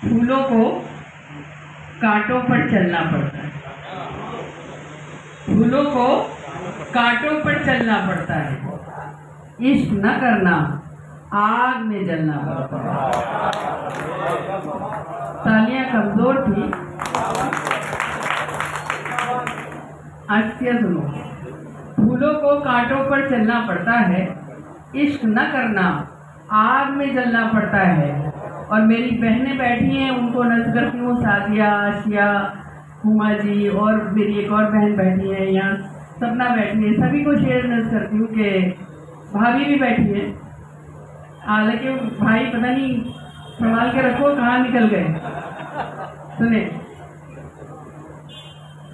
फूलों को कांटों पर चलना पड़ता है। फूलों को कांटों पर चलना पड़ता है। इश्क न करना आग में जलना पड़ता है। तालियां कमजोर थी, अच्छे सुनो। फूलों को कांटों पर चलना पड़ता है, इश्क न करना आग में जलना पड़ता है। और मेरी बहनें बैठी हैं, उनको नज़र करती हूँ, सादिया, आशिया, हुमा जी, और मेरी एक और बहन बैठी है यहाँ, सपना बैठी है। सभी को शेयर नज़र करती हूँ कि भाभी भी बैठी है। हालांकि भाई पता नहीं संभाल के रखो कहाँ निकल गए। सुने,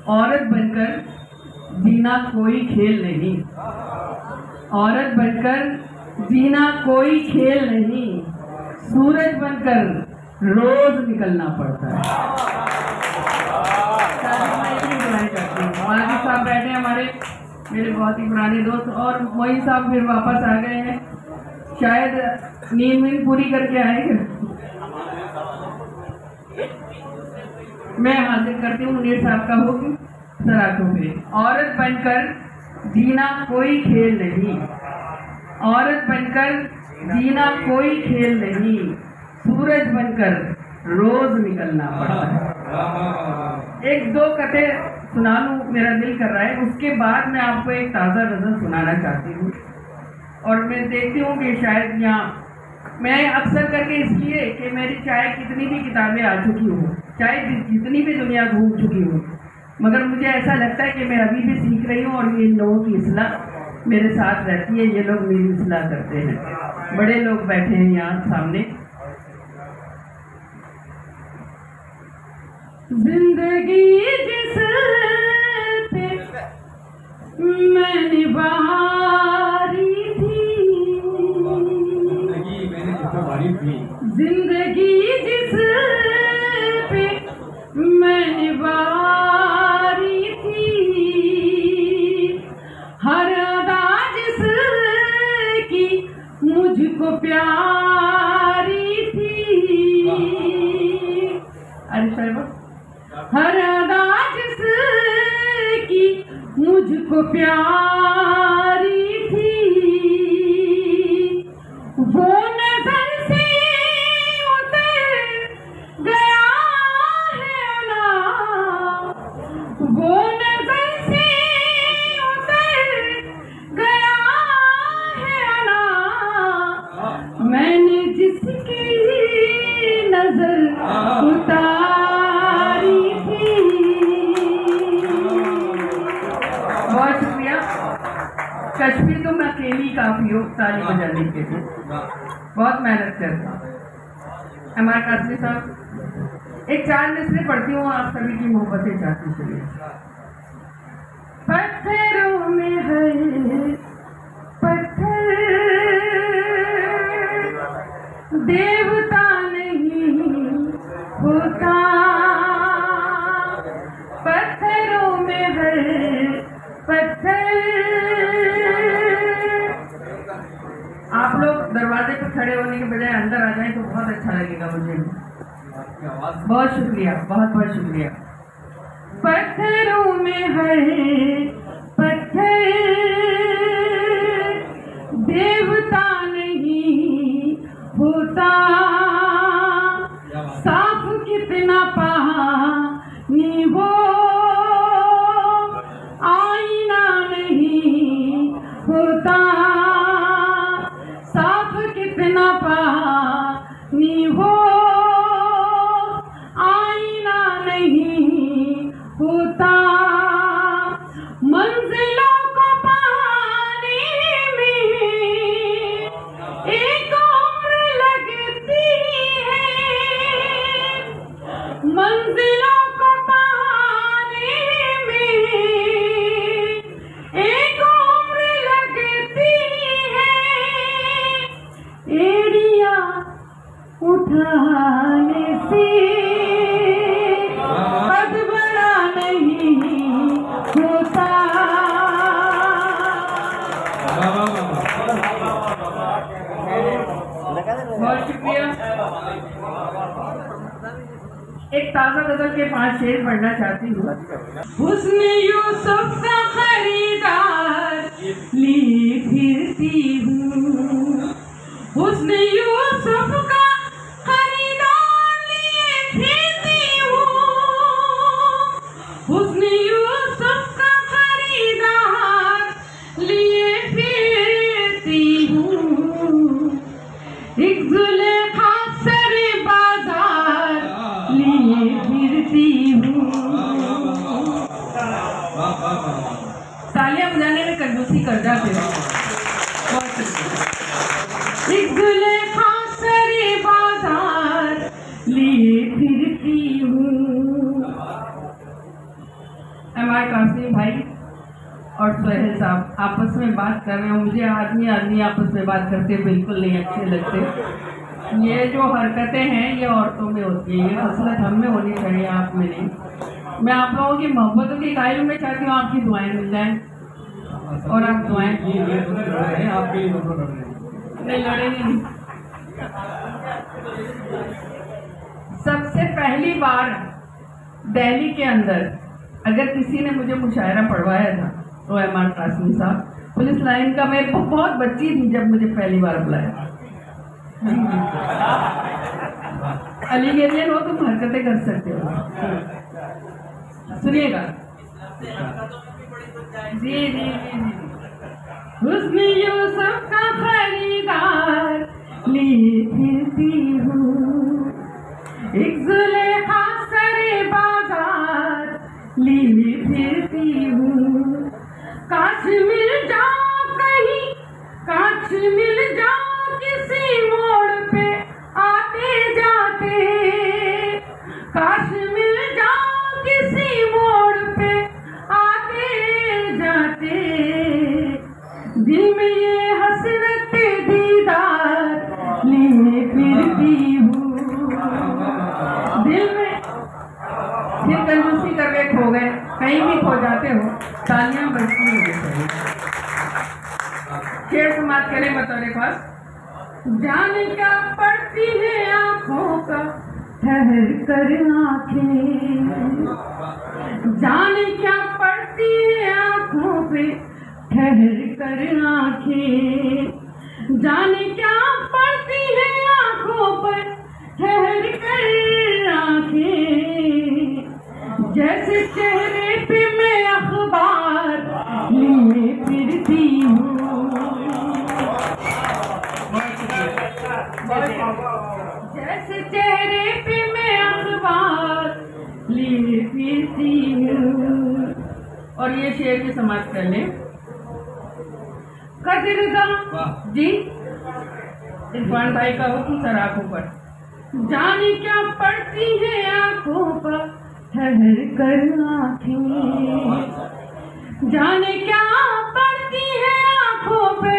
औरत बनकर जीना कोई खेल नहीं। औरत बनकर जीना कोई खेल नहीं। सूरज बनकर रोज निकलना पड़ता है। माजी साहब बैठे हैं हमारे, मेरे बहुत ही पुराने दोस्त, और मोइन साहब फिर वापस आ गए हैं, शायद नींद पूरी करके आएंगे। मैं हाजिर करती हूँ मुनीर साहब का हुक्म सराखों पे। औरत बनकर जीना कोई खेल नहीं। औरत बनकर जीना कोई खेल नहीं। सूरज बनकर रोज निकलना पड़ता है। एक दो कथे सुना लूं, मेरा दिल कर रहा है। उसके बाद मैं आपको एक ताज़ा गज़ल सुनाना चाहती हूँ। और मैं देखती हूँ कि शायद यहाँ मैं अक्सर करके इसलिए कि मेरी चाहे कितनी भी किताबें आ चुकी हूँ, चाहे जितनी भी दुनिया घूम चुकी हूँ, मगर मुझे ऐसा लगता है कि मैं अभी भी सीख रही हूँ। और ये लोगों की इस्लाह मेरे साथ रहती है, ये लोग मेरी इस्लाह करते हैं। बड़े लोग बैठे हैं यहाँ सामने। जिंदगी जिस पे मैंने बहारी थी, जिंदगी जिस पे मैंने बहारी थी, हर अदा जिस की मुझको प्यारी थी। अरे साहब, हर अदा जिस की मुझको प्यारी थी, वो नजर से उतर गया है ना, वो नजर से उतर गया है ना, मैंने जिसकी नजर उतारी थी। बहुत शुक्रिया। कश्मीर तुम अकेली काफी हो ताली बजाने के लिए, बहुत मेहनत करता हूँ। हमारे कासमी साहब, एक 4 मिसरे पढ़ती हूँ, आप सभी की मोहब्बतें चाहती चलिए। पत्थरों में है पत्थर, देवता नहीं होता। पत्थरों में है पत्थर। आप लोग दरवाजे पर खड़े होने के बजाय अंदर आ जाएं तो बहुत अच्छा लगेगा मुझे। बहुत शुक्रिया, बहुत बहुत शुक्रिया। पत्थरों में है पत्थर, देवता नहीं होता। साफ कितना पानी हो, आईना नहीं होता। साफ कितना पानी हो, आईना नहीं होता। मंजिलों को पाने में एक उम्र लगती है। मंजिलों को पाने में एक उम्र लगती है। एड़ियां उठाने से कद बड़ा नहीं होता। बहुत शुक्रिया। एक ताज़ा गजल के 5 शेर पढ़ना चाहती हूँ। हुस्न यूसुफ का खरीदार लिए फिरती हूँ, हुस्न यूसुफ का खरीदार लिए फिरती हूँ, हुस्न यूसुफ का खरीदार लिए फिरती हूँ, एक जुलेखा सरे बाजार लिए फिरती हूँ। तालियां बजाने में कंजूसी कर जाते हो। एक जुलेखा सरे बाजार लिए फिरती हूँ। हमारे कासिम भाई और सोहेल साहब आपस में बात कर रहे हैं। मुझे आदमी आदमी आपस में बात करते बिल्कुल नहीं अच्छे लगते। ये जो हरकतें हैं ये औरतों में होती है, ये हसरत हम में होनी चाहिए, आप में नहीं। मैं आप लोगों की मोहब्बतों की कायल में चाहती हूँ आपकी दुआएं मिल जाएं और आप दुआएं नहीं लड़ेंगे नहीं। सबसे पहली बार दिल्ली के अंदर अगर किसी ने मुझे मुशायरा पढ़वाया था तो एम.आर. कासिम साहब। पुलिस लाइन का मैं बहुत बच्ची थी जब मुझे पहली बार बुलाया। अलीगेरियन हो तुम हरकतें कर सकते हो। सुनिएगा जी जी जी। हुस्न यूसुफ का खरीदार लिए फिरती हूँ, एक जुलेखा सरे बाजार लिए फिरती हूँ। काश मिल जाओ कहीं, काश मिल जाओ किसी मोड़ पे आते जाते, काश मिल जाओ किसी मोड़ पे आते जाते। दिल में ये हसरत दीदार लिए फिरती हूँ, दिल में। फिर कंजूसी करके खो गए, कहीं भी खो जाते हो, तालियां बजती हो। शेर समाप्त करें बतौर खास। जाने क्या पड़ती है आंखों का ठहर कर आंखें, जाने क्या पड़ती है आंखों पे ठहर कर आंखें, जाने क्या पड़ती है आंखों पर ठहर कर आंखें। जैसे चेहरे पे मैं अखबार लिए फिरती हूँ, जैसे चेहरे पे मैं अखबार लिए फिरती हूँ। और ये शेर भी समाप्त कर लें। कदरदां जी इरफान भाई का हुक्म सर आंखों पर, जाने क्या पड़ती है आंखों पर ठहर कर आंखें, जाने क्या पड़ती है आंखों पे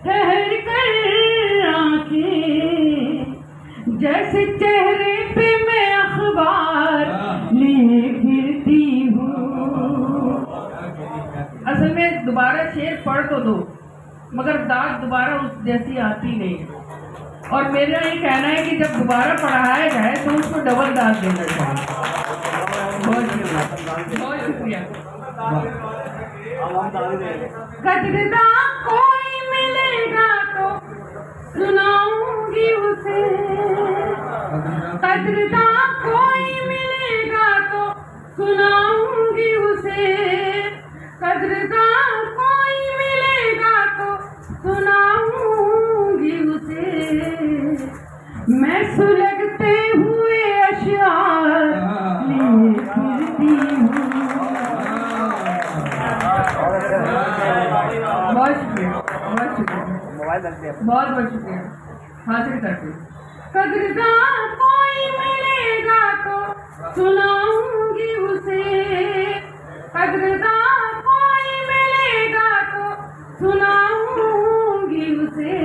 ठहर कर आंखें। जैसे चेहरे पे मैं अखबार लिए फिरती हूँ। असल में दोबारा शेर पढ़ तो दो मगर दाग दोबारा उस जैसी आती नहीं है। और मेरा ये कहना है कि जब दोबारा पढ़ाया जाए तो उसको डबल दाग देना चाहिए। बहुत शुक्रिया। कदरदां कोई मिलेगा तो सुनाऊंगी उसे, कदरदां कोई मिलेगा तो सुनाऊंगी उसे, कदरदां कोई मिलेगा तो सुनाऊंगी उसे। मैं सुलगते हुए अशआर लिए फिरती हूँ। बहुत शुक्रिया, बहुत शुक्रिया, बहुत बहुत शुक्रिया। हाजिर करते। कदरदां कोई मिलेगा तो सुनाऊंगी उसे, कदरदां कोई मिलेगा तो सुनाऊंगी उसे।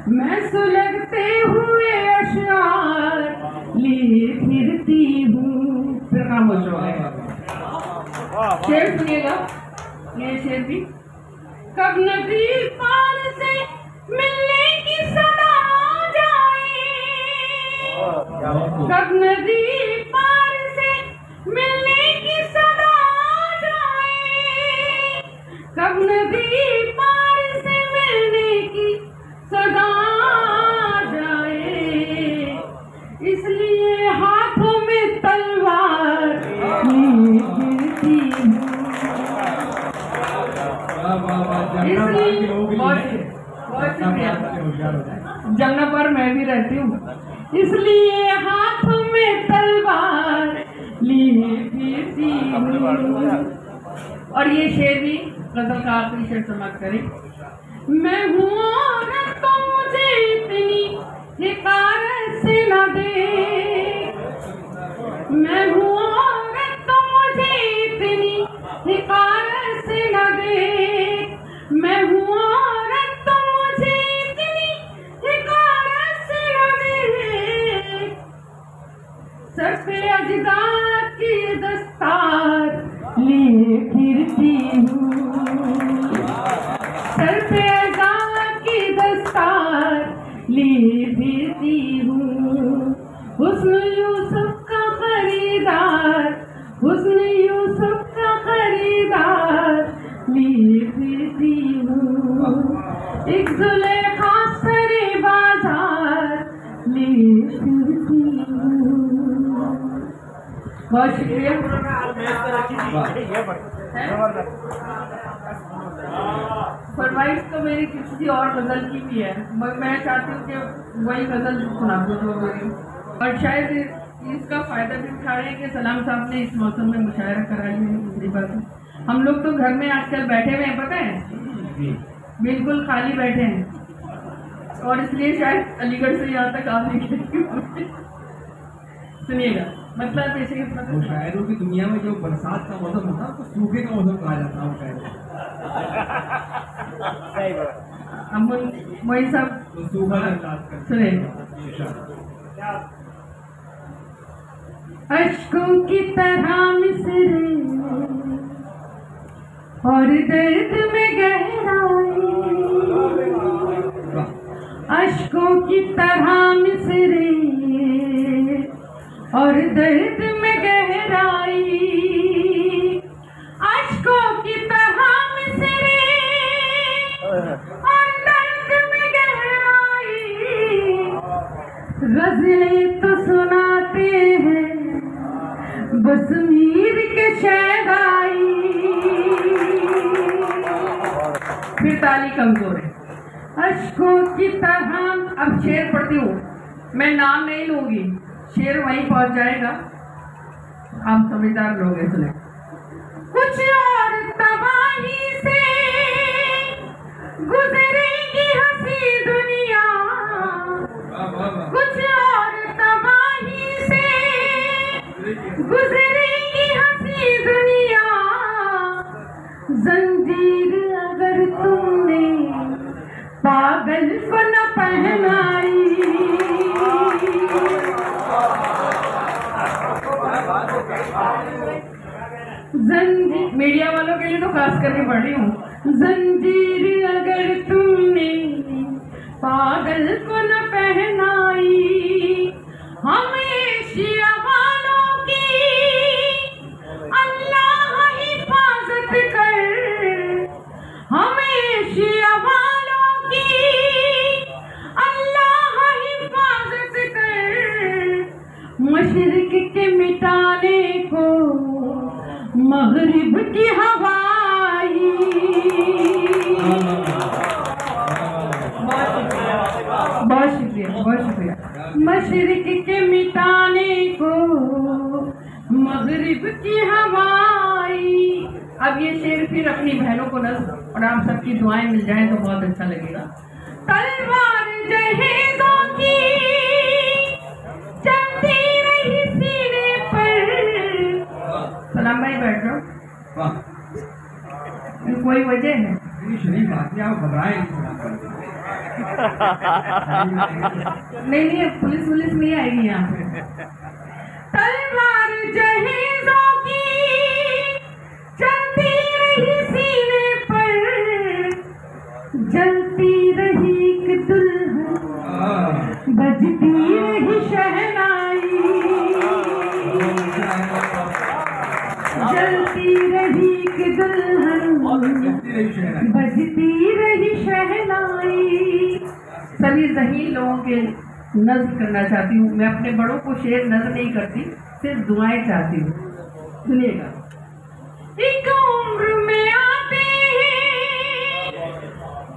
मैं सुलगते हुए अशआर लिए फिरती हूँ। फिर खामोश हो गए। शेर सुनिएगा, ये शेर भी। कब नबी पार से मिलने की सदा जाए, कब नदी पार से मिलने की सदा जाए, कब नदी पार से मिलने की सदा जाए, इसलिए हाथों में तलवार लिए फिरती हूँ, इसलिए जमुना पर मैं भी रहती हूँ, इसलिए हाथों में तलवार लिए फिरती हूँ। और ये शेर भी गजल का आखिरी शेर समाप्त करें। मैं हूँ औरत तो मुझे इतनी हिकारत से न दे, मैं हूँ औरत तो मुझे इतनी हिकारत से न दे, मैं हूँ औरत तो मुझे इतनी हिकारत से न दे, सर पे अजदाद की दस्तार लिए फिरती हूँ, सर पे अजदाद की दस्तार लिए फिरती हूँ, हुस्न यूसुफ का खरीदार, हुस्न यूसुफ का खरीदार लिए फिरती हूँ, एक जुलेखा सरे बाजार लिए फिरती हूँ। बहुत शुक्रिया। फरमाइश तो मेरी किसी और गजल की भी है, मगर मैं चाहती हूँ कि वही गजल सुना दूँ जो मेरी, और शायद इसका फायदा भी उठा रहे हैं कि सलाम साहब ने इस मौसम में मुशायरा कराई है। दूसरी बात है, हम लोग तो घर में आजकल बैठे हुए हैं, पता है, बिल्कुल खाली बैठे हैं, और इसलिए शायद अलीगढ़ से यहाँ तक आने के सुनिएगा मतलब ऐसे शायरों की दुनिया में जो बरसात का मौसम होता है उसको सूखे का मौसम कहा जाता है। वही सब सूखा सुने। अश्कों की तरह मिसरे और दर्द में गहराई, अश्कों की तरह मिसरे और दर्द में गहराई, अश्कों की तरह मिसरे और दर्द में गहराई, गज़लें तो सुनाते हैं बस मीर के शहदाई। फिर ताली कमजोर है। अश्कों की तरह, अब शेर पढ़ती हूँ, मैं नाम नहीं लूंगी, शेर वहीं पहुंच जाएगा, आप समझदार लोग हैं, सुने। कुछ और तबाही से गुजरेगी हंसी दुनिया, कुछ और तबाही से गुजरेगी हंसी दुनिया, जंजीर अगर तुमने पागल को न पहनाई, मीडिया वालों के लिए तो खास करके पढ़ रही हूँ। जंजीर अगर तुमने पागल को न पहनाई, हमें शिया वालों की अल्लाह हिफाजत कर, हमें शिया वालों की अल्लाह हिफाजत कर, मशरिक के मिटाने को मगरिब की हवाई। बहुत शुक्रिया, बहुत शुक्रिया। मशरिक के मिटाने को मगरिब की हवाई। अब ये शेर फिर अपनी बहनों को नज़्म और आप सबकी दुआएं मिल जाएं तो बहुत अच्छा लगेगा। तलवार जहेज़ों की चलती रही सीने पर, सलाम भाई बैठ जाओ, कोई वजह है? शरीफ बात आप घबराएं नहीं, पुलिस नहीं आएगी यहाँ पे। तलवार जहेज़ों की चलती रही सीने पर, जलती रही एक दुल्हन, बजती रही शहनाई। बजती रही शहनाई। सभी ज़हीन लोगों के नज़्म करना चाहती हूँ। मैं अपने बड़ों को शेर नज़्म नहीं करती, सिर्फ दुआएं चाहती हूँ। सुनिएगा। एक उम्र में आते हैं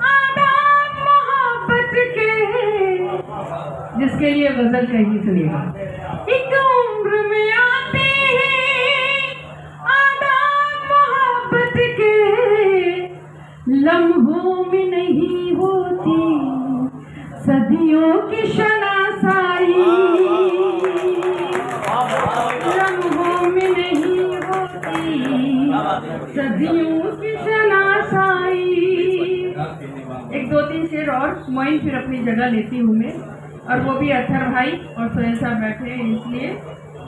आदाब मोहब्बत के, जिसके लिए गजल कही सुनिएगा। एक उम्र में आते हैं आदाब मोहब्बत के, लम्हों में नहीं होती सदियों की शनासाई। लम्हों में नहीं होती सदियों की शनासाई। एक दो तीन शेर और मोइन फिर अपनी जगह लेती हूँ मैं, और वो भी अत्थर भाई और सोहेल साहब बैठे हैं, इसलिए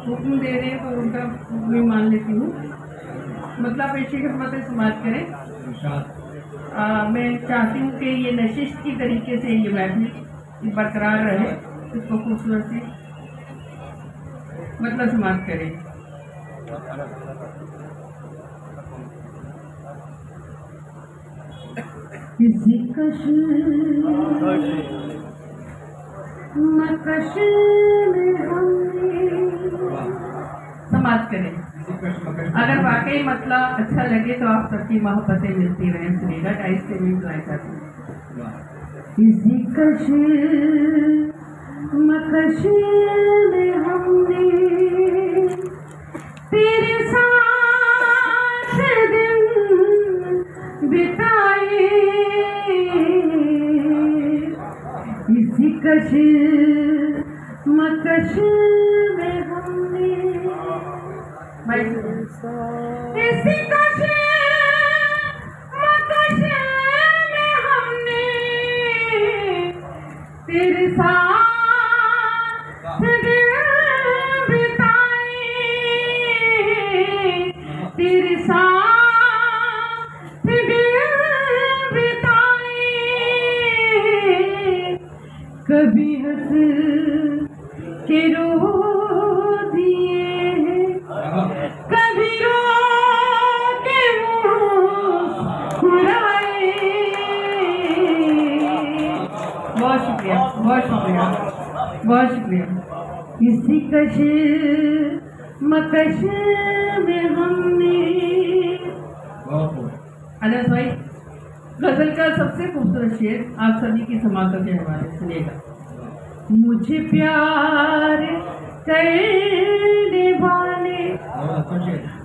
हुक्म दे रहे हैं तो उनका हुक्म मान लेती हूँ। मतलब पेशी खिदमत समाप्त करें। मैं चाहती हूँ कि ये नशिश की तरीके से ये महफिल बरकरार रहे, इसको खूबसूरत से मतलब समाप्त करें। किसी कश मकश में समाप्त करें। अगर वाकई मतलब अच्छा लगे तो आप सबकी मोहब्बतें मिलती रहें। सुनिएगा 2.5 मिनट ट्राई करते हैं। किसी कश मकश में हमने तेरे साथ दिन बिताए, किसी कश मकश में हमने इसी कश मकश में हमने तेरे साथ दिन बिताए, तेरे साथ दिन बिताए। कभी हंस के रो दिए, कभी रो के मुस्कुराए। बहुत शुक्रिया, बहुत शुक्रिया, बहुत शुक्रिया। किसी कश मकश में हमने। अनस भाई, गजल का सबसे खूबसूरत शेर आप सभी की समातों के हवाले सुनिएगा। मुझे प्यार करने वाले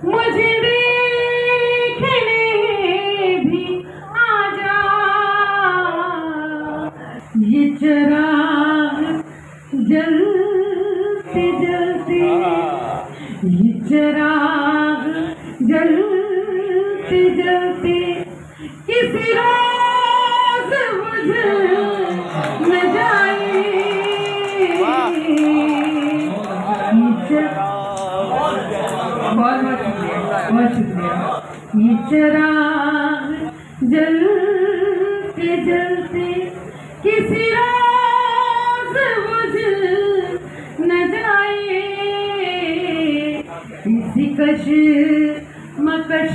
मुझे देखने भी आ जा, ये चिराग जलते जलते, ये चिराग जलते जलते किसी रोज बुझ न जाए। बहुत बहुत शुक्रिया, बहुत शुक्रिया। ये चिराग जलते जलते किसी रोज बुझ न जाए, इसी कश मकश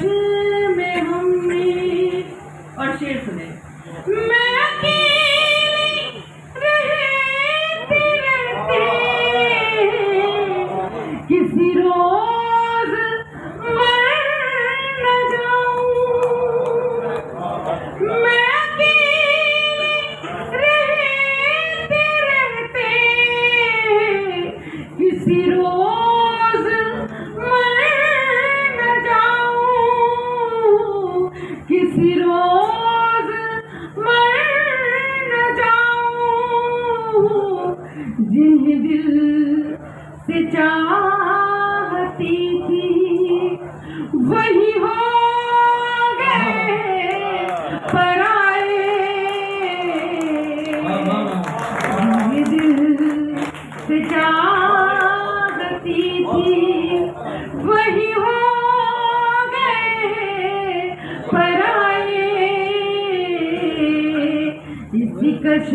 में हमने। और शेर सुने। मैं अकेली रहती रहती किसी रोज मर न जाऊं, मैं अकेली रहती रहती किसी रोज मर न जाऊं, किसी रोज मर न जाऊं। जिन्हें दिल से चाहती थी वही हो गए पराए, जिन्हें दिल से चाहती थी वही हो गए पराए, इसी कश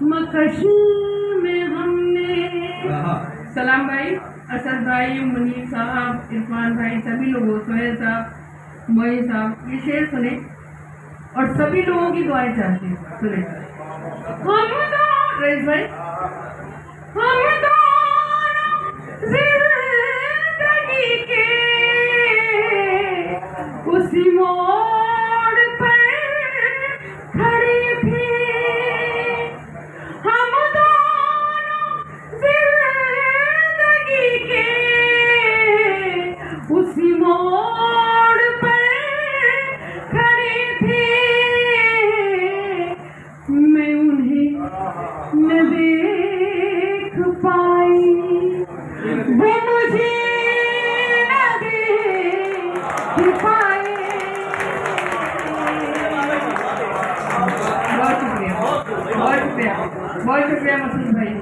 मकश में हमने। सलाम भाई, असद भाई, मुनीर साहब, इरफान भाई, सभी लोगों, सोहेल साहब, मोहित साहब ये शेर सुने और सभी लोगों की दुआएं चाहते हैं। सुने हम दोनों रईस भाई, हम दोनों जिंदगी के उसी मोड़ पर खड़े थे, हम दोनों जिंदगी के उसी मोड़ पर खड़े थे। मैं उन्हें न देख पाई, वो मुझे न देख पाए। बहुत शुक्रिया, बहुत शुक्रिया, बहुत शुक्रिया मसूद भाई,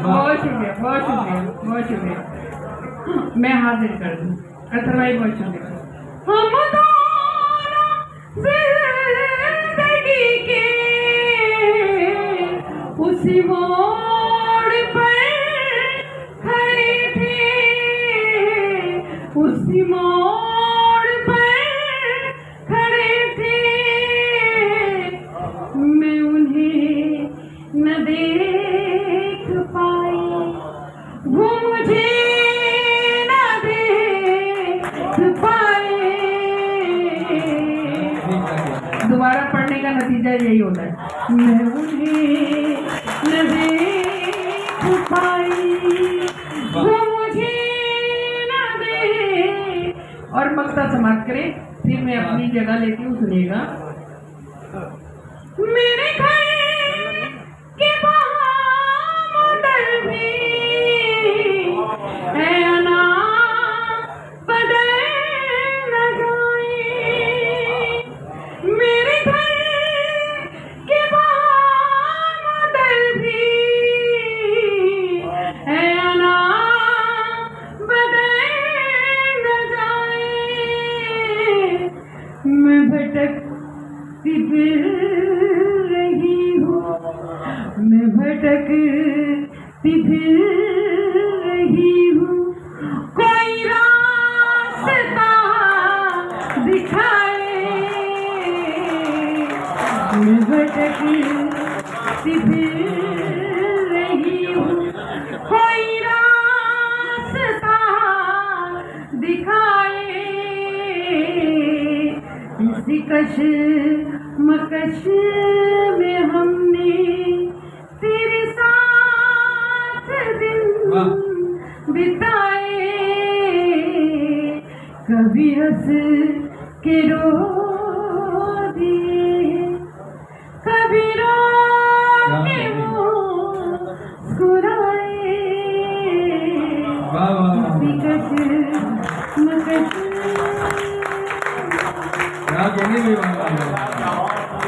बहुत शुक्रिया, बहुत शुक्रिया, बहुत शुक्रिया। मैं हाजिर कर दूं अतर भाई, बहुत शुक्रिया। हम दोनों जिंदगी के उसी मोड़ पर खड़े थे, उसी मोड़ पर खड़े थे। मैं उन्हें न देख पाई, वो मुझे न देख पाए। दोबारा पढ़ने का नतीजा यही होता है। मैं उन्हें न देख पाई, वो मुझे न देख। और मक्ता समाप्त करें, फिर मैं अपनी जगह लेती हूँ, सुनिएगा। मेरे घर के बाहर भी है अना बदल न जाए, मेरे घर के बाहर भी है अना बदल न जाए। मैं भटकती फिर रही हूँ, मैं भटकती फिर रही हूँ, कोई रास्ता दिखाए। मैं भटकती फिर रही हूँ, कोई रास्ता दिखाए। इसी कशमकश में हमने तेरे साथ दिन बिताए, कभी हंस के रो दिए, कभी रो के मुस्कुराए। इसी कशमकश बोलने में